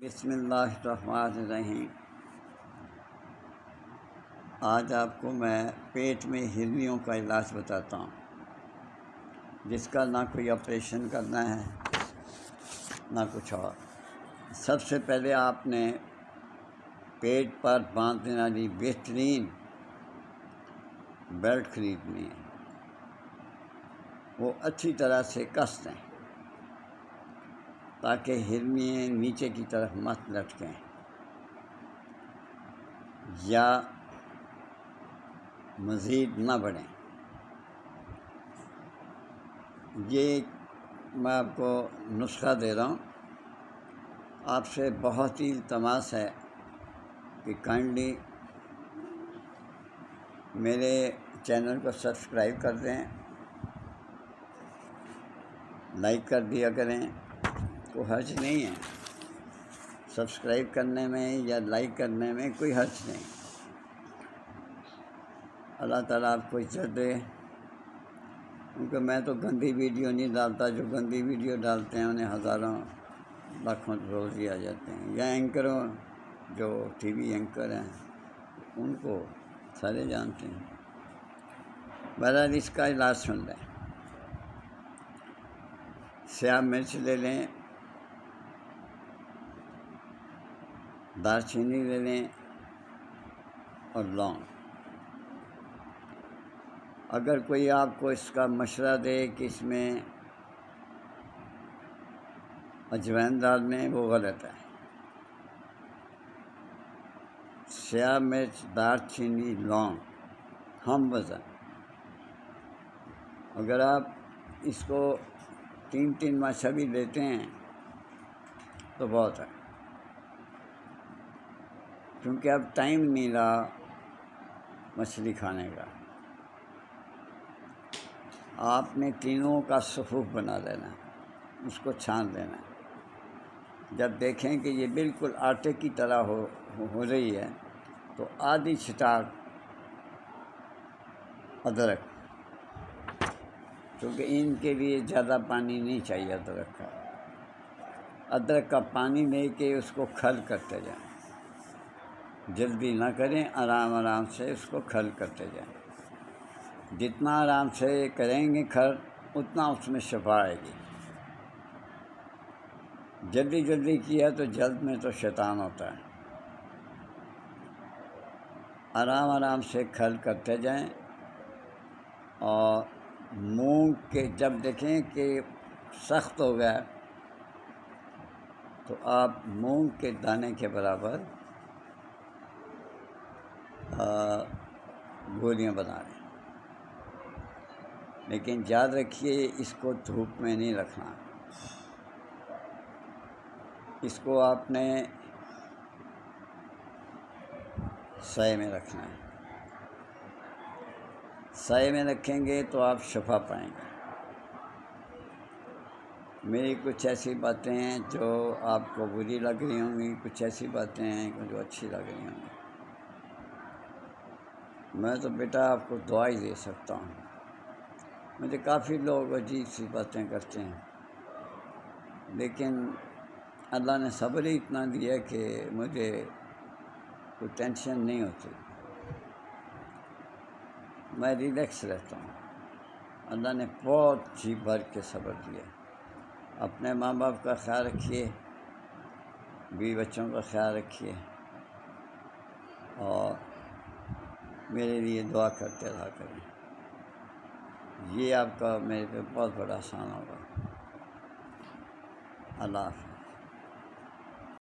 بسم اللہ الرحمن الرحیم۔ آج آپ کو میں پیٹ میں ہرنیوں کا علاج بتاتا ہوں، جس کا نہ کوئی آپریشن کرنا ہے نہ کچھ اور۔ سب سے پہلے آپ نے پیٹ پر باندھنے والی بہترین بیلٹ خریدنی ہے، وہ اچھی طرح سے کس دیں تاکہ ہرنیاں نیچے کی طرف مت لٹکیں یا مزید نہ بڑھیں۔ یہ میں آپ کو نسخہ دے رہا ہوں، آپ سے بہت ہی التماس ہے کہ کائنڈلی میرے چینل کو سبسکرائب کر دیں، لائک کر دیا کریں، کوئی حرج نہیں ہے سبسکرائب کرنے میں یا لائک کرنے میں، کوئی حرج نہیں۔ اللہ تعالیٰ آپ کو عزت دے، کیونکہ میں تو گندی ویڈیو نہیں ڈالتا، جو گندی ویڈیو ڈالتے ہیں انہیں ہزاروں لاکھوں روز آ جاتے ہیں، یا اینکروں جو ٹی وی اینکر ہیں ان کو سارے جانتے ہیں۔ بہرحال اس کا علاج سن لیں۔ سیاہ مرچ لے لیں، دار چینی لے لیں اور لونگ۔ اگر کوئی آپ کو اس کا مشورہ دے کہ اس میں اجوائن ڈالنے، وہ غلط ہے۔ سیاہ مرچ، دار چینی، لونگ ہم وزن، اگر آپ اس کو 3 ماشا بھی لیتے ہیں تو بہت ہے، کیونکہ اب ٹائم نہیں رہا مچھلی کھانے کا۔ آپ نے تینوں کا صفوف بنا لینا، اس کو چھان لینا۔ جب دیکھیں کہ یہ بالکل آٹے کی طرح ہو رہی ہے تو آدھی چھٹاک ادرک، کیونکہ ان کے لیے زیادہ پانی نہیں چاہیے ادرک کا پانی لے کے اس کو کھل کرتے جائیں، جلدی نہ کریں، آرام آرام سے اس کو کھل کرتے جائیں۔ جتنا آرام سے کریں گے کھل، اتنا اس میں شفا آئے گی۔ جلدی جلدی کیا تو جلد میں تو شیطان ہوتا ہے۔ آرام آرام سے کھل کرتے جائیں، اور مونگ کے جب دیکھیں کہ سخت ہو گیا تو آپ مونگ کے دانے کے برابر گولیاں بنا لیں، لیکن یاد رکھیے اس کو دھوپ میں نہیں رکھنا، اس کو آپ نے سائے میں رکھنا ہے۔ سائے میں رکھیں گے تو آپ شفا پائیں گے۔ میری کچھ ایسی باتیں ہیں جو آپ کو بری لگ رہی ہوں گی، کچھ ایسی باتیں ہیں جو اچھی لگ رہی ہوں گی۔ میں تو بیٹا آپ کو دعا ہی دے سکتا ہوں۔ مجھے کافی لوگ عجیب سی باتیں کرتے ہیں، لیکن اللہ نے صبر ہی اتنا دیا کہ مجھے کوئی ٹینشن نہیں ہوتی، میں ریلیکس رہتا ہوں۔ اللہ نے بہت جی بھر کے صبر دیا۔ اپنے ماں باپ کا خیال رکھیے، بیوی بچوں کا خیال رکھیے، اور میرے لیے دعا کرتے رہا کریں۔ یہ آپ کا میرے پہ بہت بڑا احسان ہوگا۔ اللہ حافظ۔